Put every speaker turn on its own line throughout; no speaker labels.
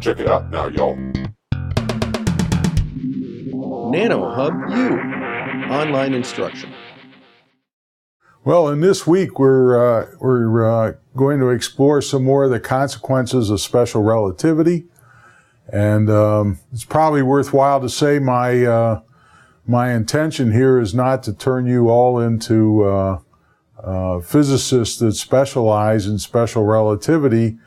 Check it out now, y'all.
NanoHub U, online instruction.
Well, in this week, we're going to explore some more of the consequences of special relativity. And it's probably worthwhile to say my intention here is not to turn you all into physicists that specialize in special relativity,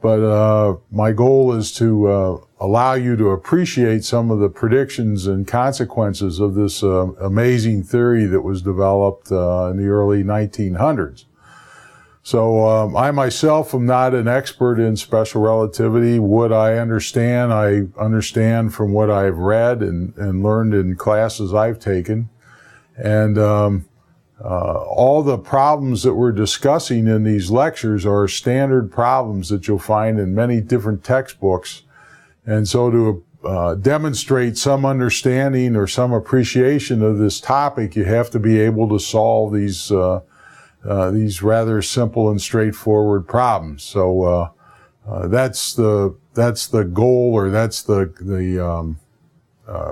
but my goal is to allow you to appreciate some of the predictions and consequences of this amazing theory that was developed in the early 1900s. So I myself am not an expert in special relativity. What I understand from what I've read and learned in classes I've taken. And all the problems that we're discussing in these lectures are standard problems that you'll find in many different textbooks. And so to demonstrate some understanding or some appreciation of this topic, you have to be able to solve these rather simple and straightforward problems. So that's the goal, or that's the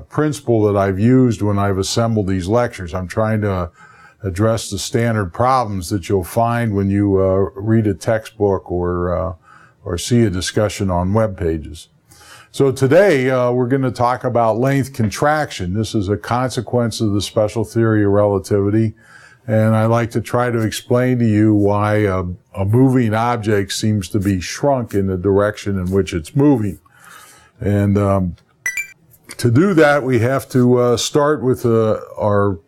principle that I've used when I've assembled these lectures. I'm trying to address the standard problems that you'll find when you read a textbook or see a discussion on web pages. So today we're going to talk about length contraction. This is a consequence of the special theory of relativity. And I like to try to explain to you why a moving object seems to be shrunk in the direction in which it's moving. And to do that, we have to start with our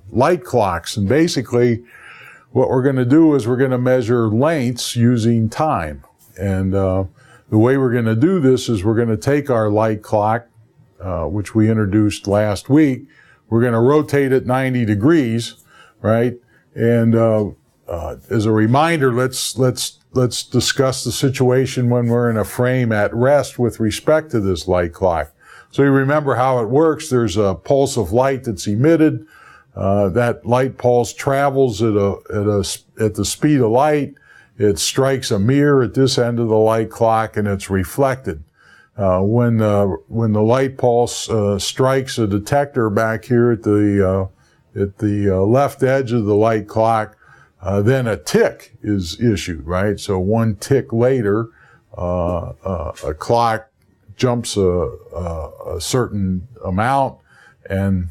light clocks. And basically, what we're going to do is we're going to measure lengths using time. And the way we're going to do this is we're going to take our light clock, which we introduced last week. We're going to rotate it 90 degrees. Right? And as a reminder, let's discuss the situation when we're in a frame at rest with respect to this light clock. So you remember how it works. There's a pulse of light that's emitted. That light pulse travels at the speed of light. It strikes a mirror at this end of the light clock, and it's reflected. When the light pulse strikes a detector back here at the left edge of the light clock, then a tick is issued, right? So one tick later, a clock jumps a certain amount, and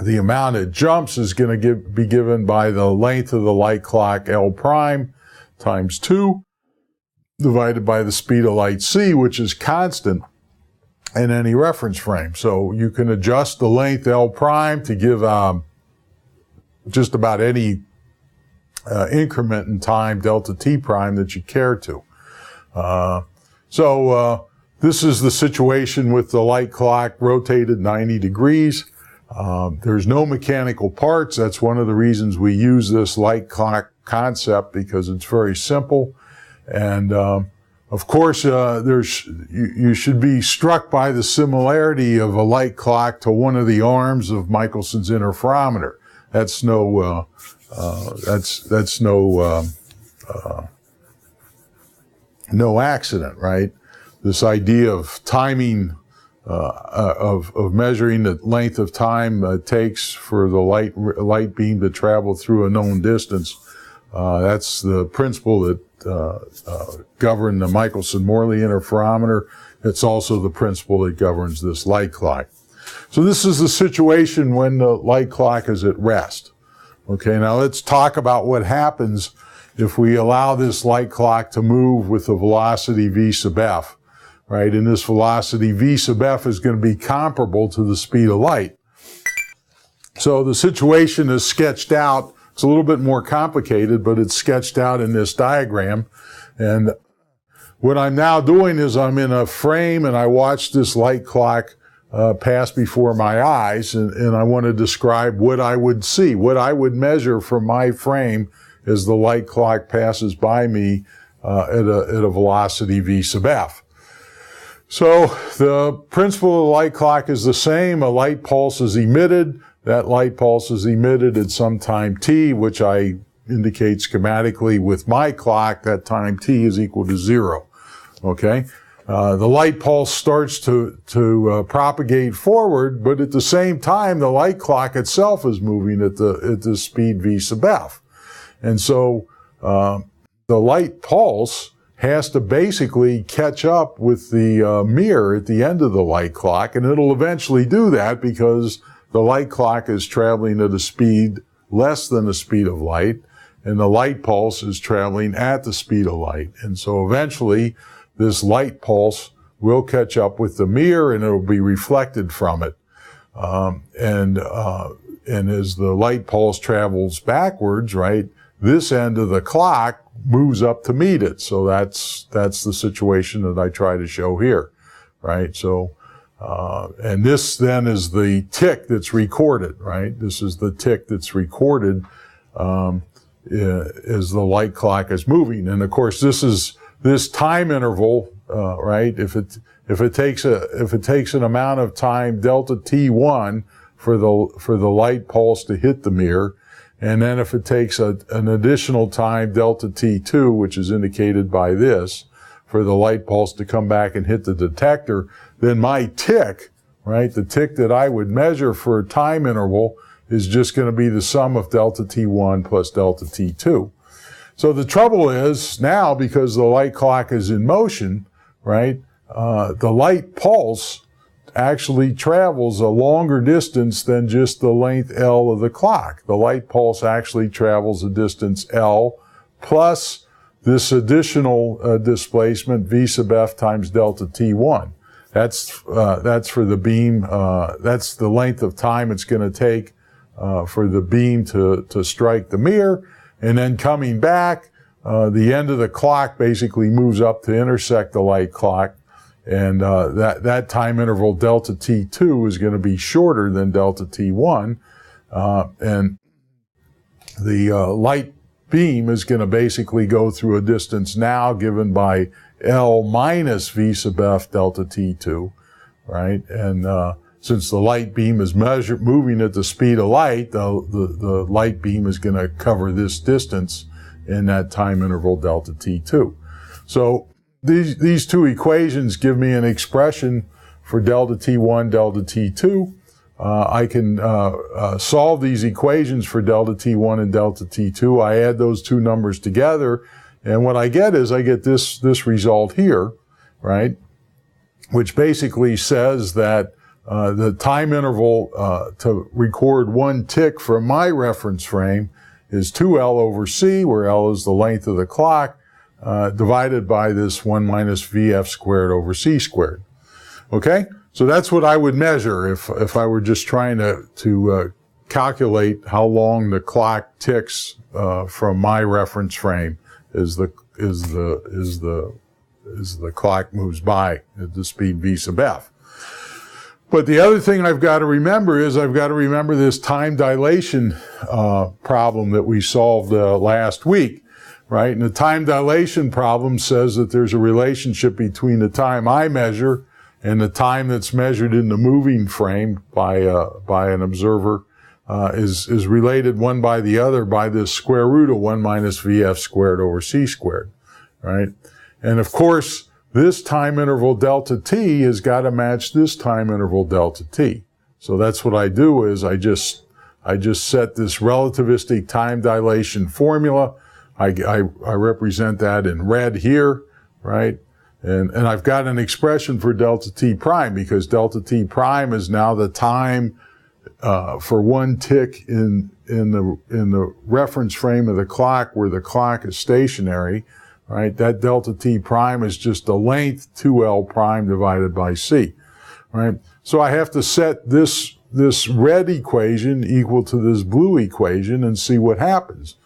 the amount it jumps is going to be given by the length of the light clock L prime times 2 divided by the speed of light c, which is constant in any reference frame. So you can adjust the length L prime to give just about any increment in time, delta t prime, that you care to. So this is the situation with the light clock rotated 90 degrees. There's no mechanical parts. That's one of the reasons we use this light clock concept, because it's very simple. And of course, you should be struck by the similarity of a light clock to one of the arms of Michelson's interferometer. That's no accident, right? This idea of timing, of measuring the length of time it takes for the light beam to travel through a known distance. That's the principle that governed the Michelson-Morley interferometer. It's also the principle that governs this light clock. So this is the situation when the light clock is at rest. Okay, now let's talk about what happens if we allow this light clock to move with the velocity v sub f, right? And this velocity v sub f is going to be comparable to the speed of light. So the situation is sketched out. It's a little bit more complicated, but it's sketched out in this diagram. And what I'm now doing is I'm in a frame and I watch this light clock pass before my eyes, and I want to describe what I would see, what I would measure from my frame as the light clock passes by me at a velocity v sub f. So the principle of the light clock is the same. A light pulse is emitted. That light pulse is emitted at some time t, which I indicate schematically with my clock. That time t is equal to 0. Okay? The light pulse starts to propagate forward, but at the same time, the light clock itself is moving at the speed v sub f. And so the light pulse has to basically catch up with the mirror at the end of the light clock, and it'll eventually do that because the light clock is traveling at a speed less than the speed of light, and the light pulse is traveling at the speed of light. And so eventually, this light pulse will catch up with the mirror, and it'll be reflected from it. And as the light pulse travels backwards, right, this end of the clock moves up to meet it. So that's the situation that I try to show here, right? So, and this then is the tick that's recorded, right? This is the tick that's recorded as the light clock is moving. And of course, this time interval, right? If it takes an amount of time delta t1 for the light pulse to hit the mirror, and then if it takes an additional time delta t2, which is indicated by this, for the light pulse to come back and hit the detector, then my tick, right, the tick that I would measure for a time interval is just going to be the sum of delta t1 plus delta t2. So the trouble is now, because the light clock is in motion, right, the light pulse actually travels a longer distance than just the length L of the clock. The light pulse actually travels a distance L plus this additional displacement V sub f times delta t1. That's for the beam, that's the length of time it's going to take for the beam to strike the mirror. And then coming back, the end of the clock basically moves up to intersect the light clock. And that time interval delta t2 is going to be shorter than delta t1. And the light beam is going to basically go through a distance now given by L minus V sub f delta t2, right? And since the light beam is moving at the speed of light, the light beam is going to cover this distance in that time interval delta t2. So these two equations give me an expression for delta t1, delta t2. I can solve these equations for delta t1 and delta t2. I add those two numbers together, and what I get is I get this result here, right? Which basically says that the time interval to record one tick from my reference frame is 2L over C, where L is the length of the clock, divided by this 1 minus VF squared over C squared. Okay? So that's what I would measure if I were just trying to calculate how long the clock ticks from my reference frame as the clock moves by at the speed v sub f. But the other thing I've got to remember is I've got to remember this time dilation problem that we solved last week. Right? And the time dilation problem says that there's a relationship between the time I measure and the time that's measured in the moving frame by an observer is related one by the other by this square root of 1 minus VF squared over C squared. Right? And of course, this time interval delta t has got to match this time interval delta t. So that's what I do is I just set this relativistic time dilation formula. I represent that in red here, right? And I've got an expression for delta t prime because delta t prime is now the time for one tick in the reference frame of the clock where the clock is stationary, right? That delta t prime is just the length 2L prime divided by C, right? So I have to set this red equation equal to this blue equation and see what happens.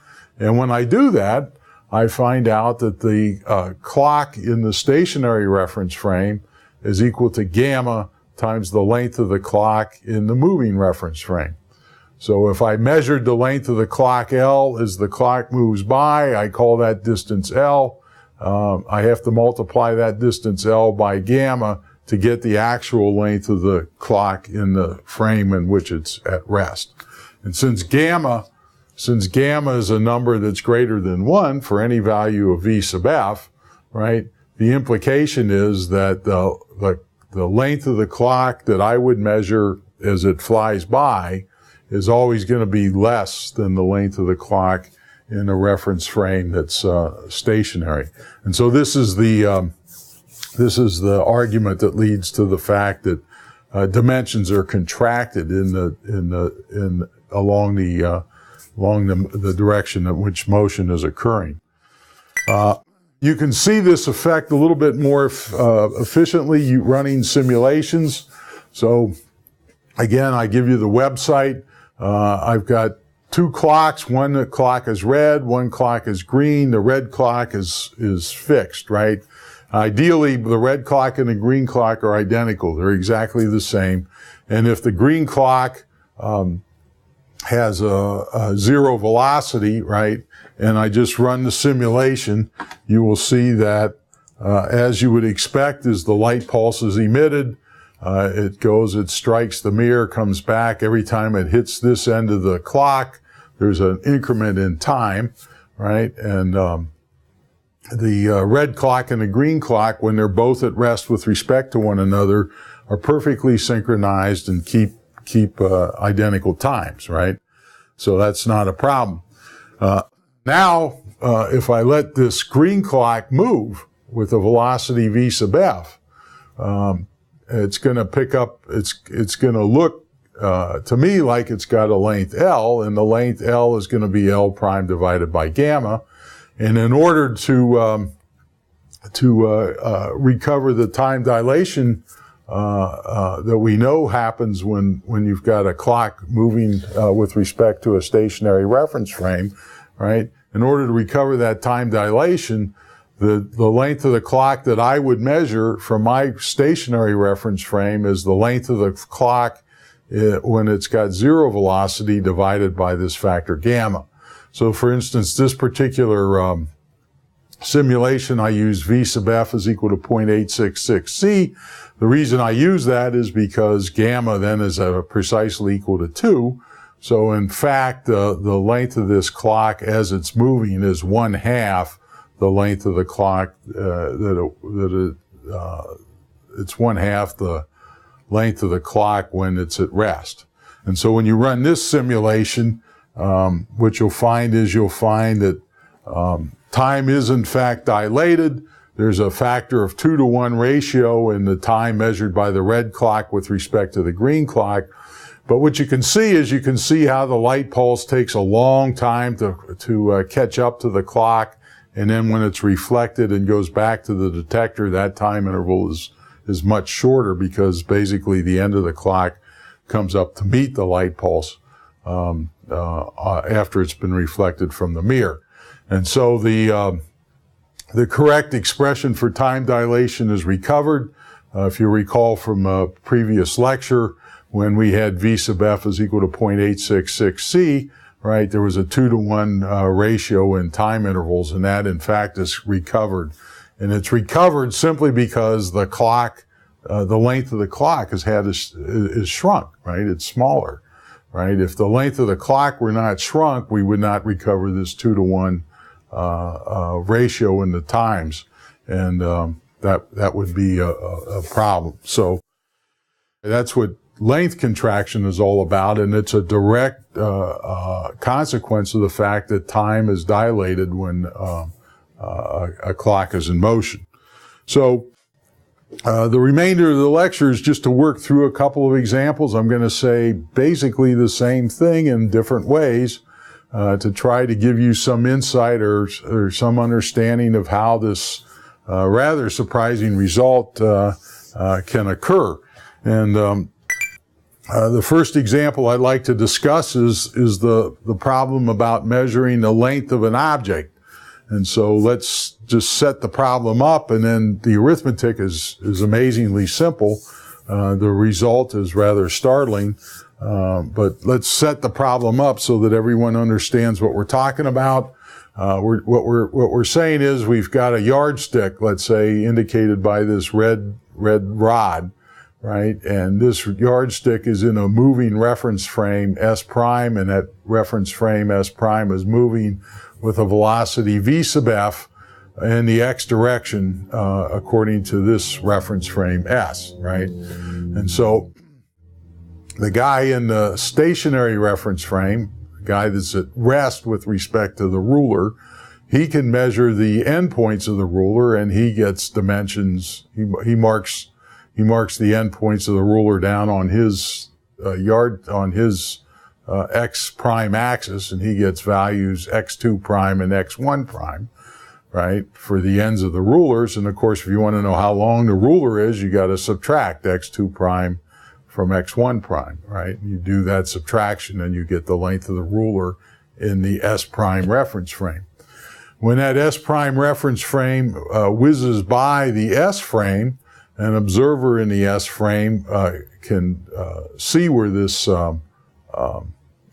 And when I do that, I find out that the clock in the stationary reference frame is equal to gamma times the length of the clock in the moving reference frame. So if I measured the length of the clock L as the clock moves by, I call that distance L. I have to multiply that distance L by gamma to get the actual length of the clock in the frame in which it's at rest. And since gamma is a number that's greater than 1 for any value of V sub f, right, the implication is that the length of the clock that I would measure as it flies by is always going to be less than the length of the clock in a reference frame that's stationary. And so this is the argument that leads to the fact that dimensions are contracted along the direction in which motion is occurring. You can see this effect a little bit more efficiently running simulations. So again, I give you the website. I've got two clocks. One clock is red, one clock is green. The red clock is fixed, right? Ideally, the red clock and the green clock are identical. They're exactly the same. And if the green clock has a zero velocity, right, and I just run the simulation, you will see that as you would expect, as the light pulse is emitted, it strikes the mirror, comes back. Every time it hits this end of the clock, there's an increment in time, right? And the red clock and the green clock, when they're both at rest with respect to one another, are perfectly synchronized and keep identical times, right? So that's not a problem. Now, if I let this green clock move with a velocity v sub f, it's going to pick up, it's going to look to me like it's got a length L, and the length L is going to be L prime divided by gamma. And in order to recover the time dilation that we know happens when you've got a clock moving with respect to a stationary reference frame, right? In order to recover that time dilation, the length of the clock that I would measure from my stationary reference frame is the length of the clock when it's got zero velocity divided by this factor gamma. So for instance, this particular simulation, I use v sub f is equal to 0.866c. The reason I use that is because gamma then is precisely equal to 2. So in fact, the length of this clock as it's moving is 1/2 the length of the clock, it's 1/2 the length of the clock when it's at rest. And so when you run this simulation, what you'll find that time is in fact dilated. There's a factor of 2-to-1 ratio in the time measured by the red clock with respect to the green clock. But what you can see is how the light pulse takes a long time to catch up to the clock. And then when it's reflected and goes back to the detector, that time interval is much shorter because basically the end of the clock comes up to meet the light pulse after it's been reflected from the mirror. And so the correct expression for time dilation is recovered. If you recall from a previous lecture, when we had v sub f is equal to 0.866c, right, there was a 2-to-1 ratio in time intervals, and that in fact is recovered. And it's recovered simply because the clock, the length of the clock is shrunk, right? It's smaller, right? If the length of the clock were not shrunk, we would not recover this 2-to-1 ratio in the times, and that would be a problem. So that's what length contraction is all about, and it's a direct consequence of the fact that time is dilated when a clock is in motion. So the remainder of the lecture is just to work through a couple of examples. I'm going to say basically the same thing in different ways to try to give you some insight or some understanding of how this rather surprising result can occur. And the first example I'd like to discuss is the problem about measuring the length of an object. And so let's just set the problem up, and then the arithmetic is amazingly simple. The result is rather startling, but let's set the problem up so that everyone understands what we're talking about. What we're saying is we've got a yardstick, let's say, indicated by this red rod, right? And this yardstick is in a moving reference frame S prime, and that reference frame S prime is moving with a velocity v sub f in the x direction according to this reference frame S, right? And so the guy in the stationary reference frame, the guy that's at rest with respect to the ruler, he can measure the endpoints of the ruler, and he gets dimensions. He marks the endpoints of the ruler down on his x prime axis, and he gets values x2 prime and x1 prime, right, for the ends of the rulers. And of course, if you want to know how long the ruler is, you got to subtract x2 prime from x1 prime, right? You do that subtraction and you get the length of the ruler in the S prime reference frame. When that S prime reference frame whizzes by the S frame, an observer in the S frame can see where this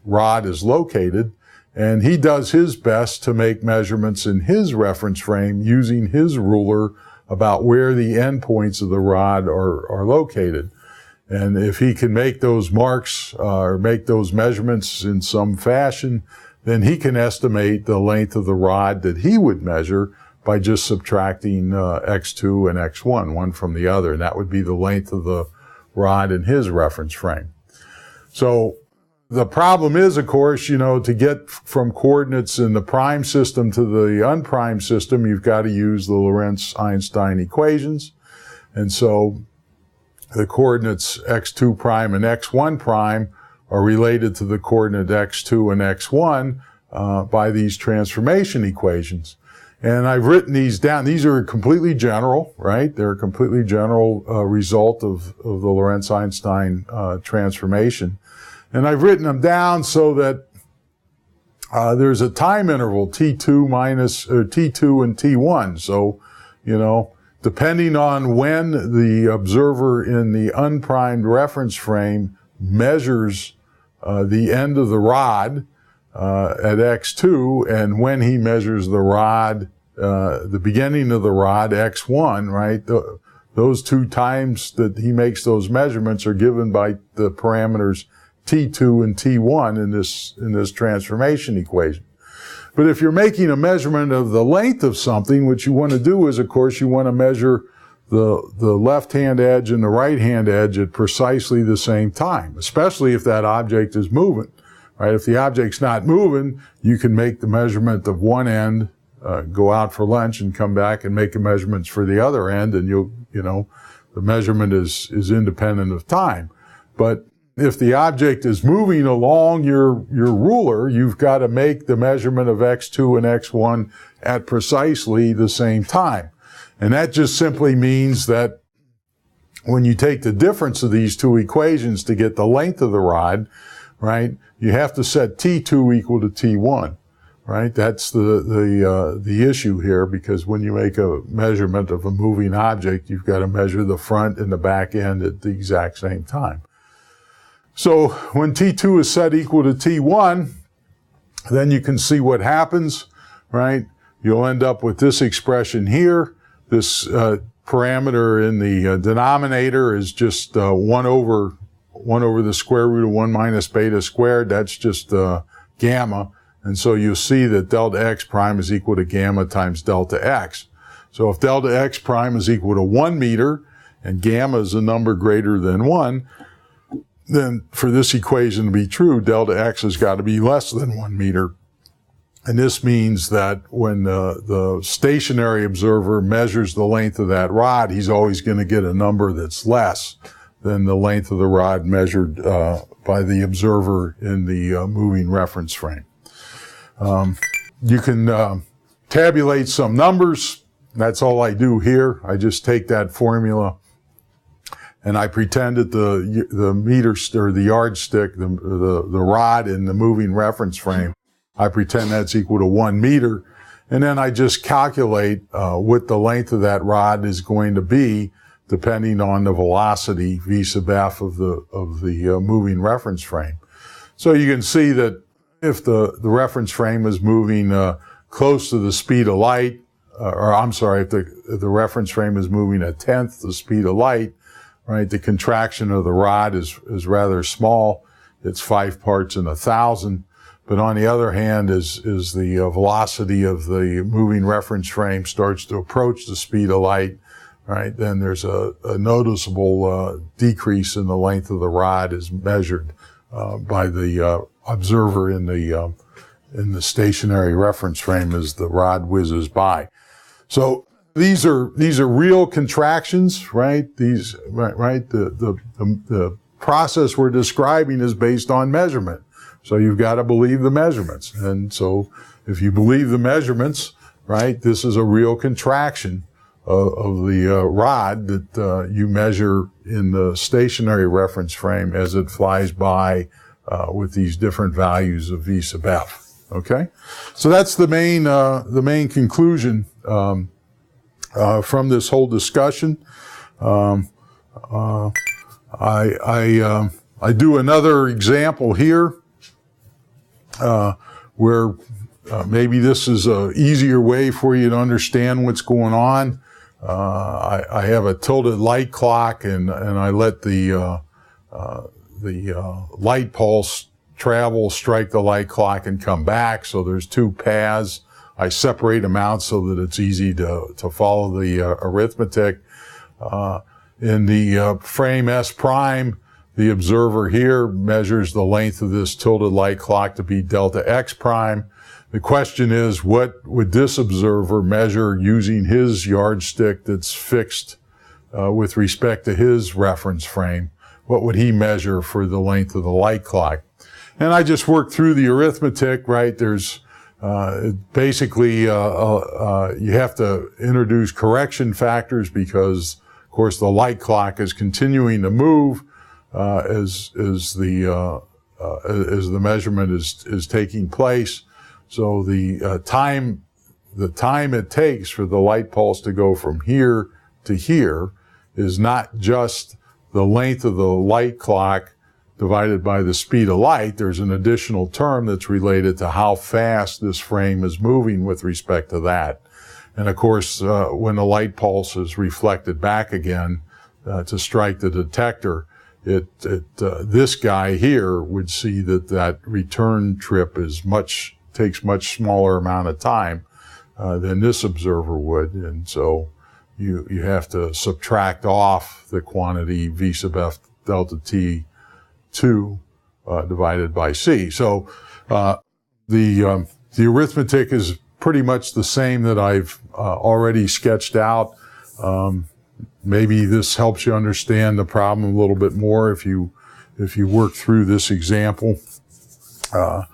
rod is located, and he does his best to make measurements in his reference frame using his ruler about where the endpoints of the rod are located. And if he can make those marks or make those measurements in some fashion, then he can estimate the length of the rod that he would measure by just subtracting x2 and x1, one from the other. And that would be the length of the rod in his reference frame. So the problem is, of course, to get from coordinates in the prime system to the unprimed system, you've got to use the Lorentz-Einstein equations. And so the coordinates x2 prime and x1 prime are related to the coordinate x2 and x1 by these transformation equations. And I've written these down. These are completely general, right? They're a completely general result of the Lorentz-Einstein transformation. And I've written them down so that there's a time interval, T2 and T1. So, depending on when the observer in the unprimed reference frame measures the end of the rod at x2, and when he measures the rod, the beginning of the rod, x1, right? Those two times that he makes those measurements are given by the parameters T2 and T1 in this transformation equation. But if you're making a measurement of the length of something, what you want to do is, of course, you want to measure the left-hand edge and the right-hand edge at precisely the same time, especially if that object is moving, right? If the object's not moving, you can make the measurement of one end, go out for lunch and come back and make the measurements for the other end, and the measurement is independent of time. But if the object is moving along your ruler, you've got to make the measurement of x2 and x1 at precisely the same time. And that just simply means that when you take the difference of these two equations to get the length of the rod, right, you have to set T2 equal to T1, right? That's the issue here, because when you make a measurement of a moving object, you've got to measure the front and the back end at the exact same time. So when T2 is set equal to T1, then you can see what happens, right? You'll end up with this expression here. This parameter in the denominator is just 1 over the square root of 1 minus beta squared. That's just gamma. And so you'll see that delta x prime is equal to gamma times delta x. So if delta x prime is equal to 1 meter and gamma is a number greater than 1, then for this equation to be true, delta x has got to be less than 1 meter. And this means that when the stationary observer measures the length of that rod, he's always going to get a number that's less than the length of the rod measured by the observer in the moving reference frame. You can tabulate some numbers. That's all I do here. I just take that formula and I pretend that the meter or the yardstick, the rod in the moving reference frame, I pretend that's equal to 1 meter, and then I just calculate what the length of that rod is going to be, depending on the velocity v sub f of the moving reference frame. So you can see that if the reference frame is moving close to the speed of light, if the reference frame is moving 1/10 the speed of light, right, the contraction of the rod is rather small. It's 5 parts in 1,000. But on the other hand, as the velocity of the moving reference frame starts to approach the speed of light, right, then there's a noticeable decrease in the length of the rod as measured by the observer in the stationary reference frame as the rod whizzes by. So these are real contractions, right? The process we're describing is based on measurement. So you've got to believe the measurements. And so if you believe the measurements, right, this is a real contraction of the rod that you measure in the stationary reference frame as it flies by with these different values of v sub f. Okay? So that's the main conclusion from this whole discussion. I do another example here where maybe this is an easier way for you to understand what's going on. I have a tilted light clock, and I let the light pulse travel, strike the light clock, and come back. So there's two paths. I separate them out so that it's easy to follow the arithmetic. In the frame S prime, the observer here measures the length of this tilted light clock to be delta x prime. The question is, what would this observer measure using his yardstick that's fixed with respect to his reference frame? What would he measure for the length of the light clock? And I just worked through the arithmetic, right? There's basically you have to introduce correction factors because, of course, the light clock is continuing to move as the measurement is taking place. So the time it takes for the light pulse to go from here to here is not just the length of the light clock divided by the speed of light. There's an additional term that's related to how fast this frame is moving with respect to that. And of course, when the light pulse is reflected back again to strike the detector, this guy here would see that return trip takes much smaller amount of time than this observer would, and so you have to subtract off the quantity v sub f delta t 2 divided by c. So the arithmetic is pretty much the same that I've already sketched out. Maybe this helps you understand the problem a little bit more if you work through this example. But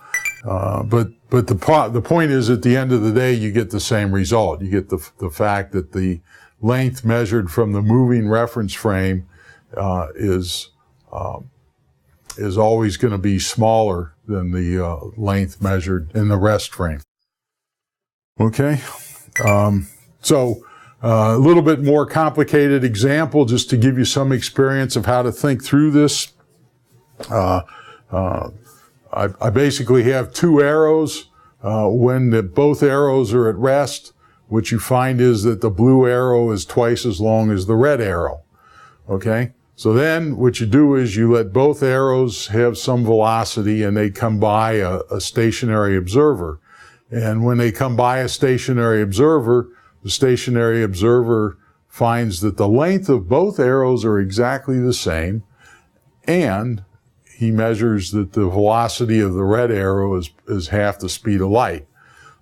the point is, at the end of the day, you get the same result. You get the fact that the length measured from the moving reference frame is always going to be smaller than the length measured in the rest frame. Okay, so a little bit more complicated example, just to give you some experience of how to think through this. I basically have two arrows. When both arrows are at rest, what you find is that the blue arrow is twice as long as the red arrow. Okay? So then what you do is you let both arrows have some velocity and they come by a stationary observer. And when they come by a stationary observer, the stationary observer finds that the length of both arrows are exactly the same, and he measures that the velocity of the red arrow is half the speed of light.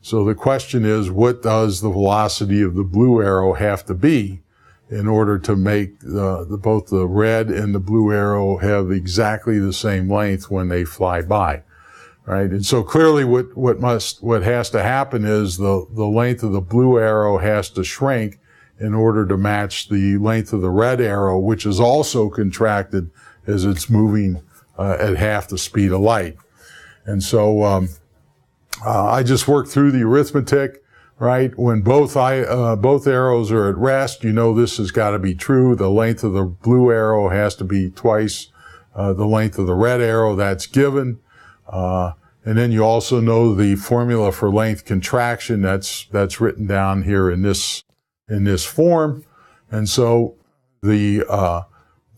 So the question is, what does the velocity of the blue arrow have to be in order to make both the red and the blue arrow have exactly the same length when they fly by, right? And so clearly what has to happen is the length of the blue arrow has to shrink in order to match the length of the red arrow, which is also contracted as it's moving at half the speed of light. And so I just worked through the arithmetic, right? When both arrows are at rest, you know this has got to be true. The length of the blue arrow has to be twice the length of the red arrow. That's given. And then you also know the formula for length contraction. That's written down here in this form. And so the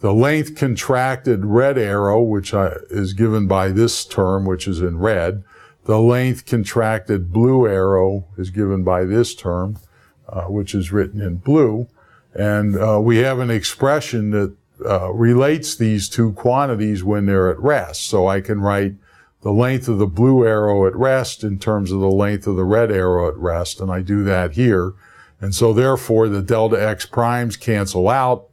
length contracted red arrow, which is given by this term, which is in red, the length contracted blue arrow is given by this term, which is written in blue. And we have an expression that relates these two quantities when they're at rest. So I can write the length of the blue arrow at rest in terms of the length of the red arrow at rest, and I do that here. And so therefore the delta x primes cancel out,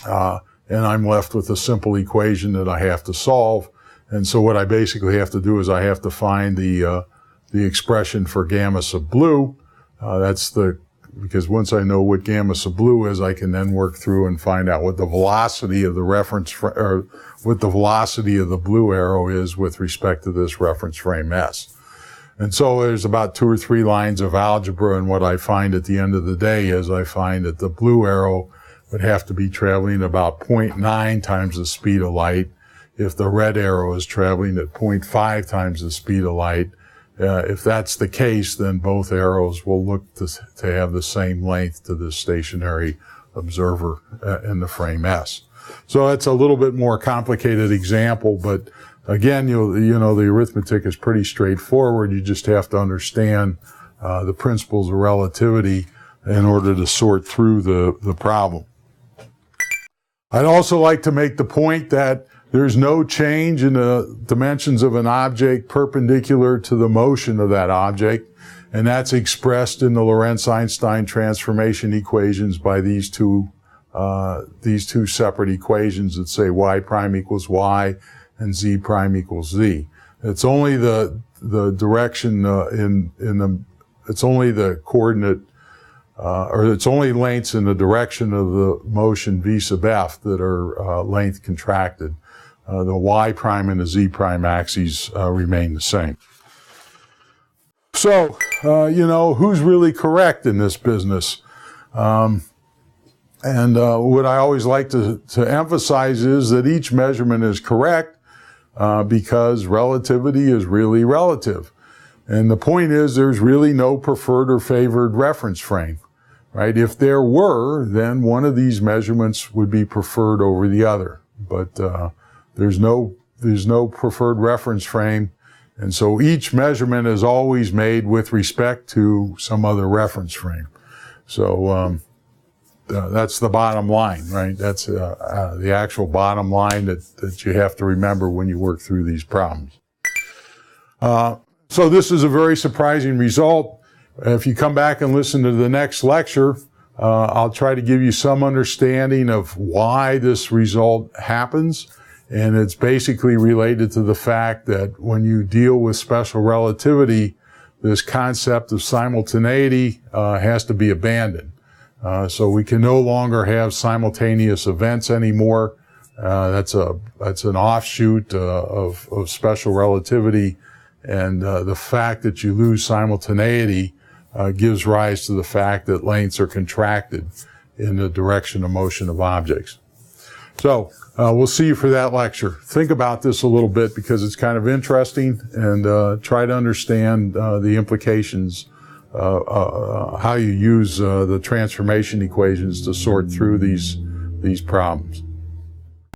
and I'm left with a simple equation that I have to solve. And so what I basically have to do is I have to find the expression for gamma sub blue. Because once I know what gamma sub blue is, I can then work through and find out what the velocity of the what the velocity of the blue arrow is with respect to this reference frame S. And so there's about 2 or 3 lines of algebra, and what I find at the end of the day is I find that the blue arrow would have to be traveling about 0.9 times the speed of light if the red arrow is traveling at 0.5 times the speed of light. If that's the case, then both arrows will look to have the same length to the stationary observer in the frame S. So that's a little bit more complicated example, but again, you know, the arithmetic is pretty straightforward. You just have to understand the principles of relativity in order to sort through the problem. I'd also like to make the point that there's no change in the dimensions of an object perpendicular to the motion of that object, and that's expressed in the Lorentz-Einstein transformation equations by these two separate equations that say y prime equals y and z prime equals z. It's only the direction it's only the coordinate or it's only lengths in the direction of the motion v sub f that are length contracted. The y prime and the z prime axes remain the same. So, you know, who's really correct in this business? And what I always like to emphasize is that each measurement is correct because relativity is really relative. And the point is there's really no preferred or favored reference frame, right? If there were, then one of these measurements would be preferred over the other. But there's no preferred reference frame, and so each measurement is always made with respect to some other reference frame. So that's the bottom line, right? That's the actual bottom line that you have to remember when you work through these problems. So this is a very surprising result. If you come back and listen to the next lecture, I'll try to give you some understanding of why this result happens. And it's basically related to the fact that when you deal with special relativity, this concept of simultaneity has to be abandoned. So we can no longer have simultaneous events anymore. That's an offshoot of special relativity. And the fact that you lose simultaneity gives rise to the fact that lengths are contracted in the direction of motion of objects. So we'll see you for that lecture. Think about this a little bit because it's kind of interesting, and try to understand the implications, how you use the transformation equations to sort through these problems.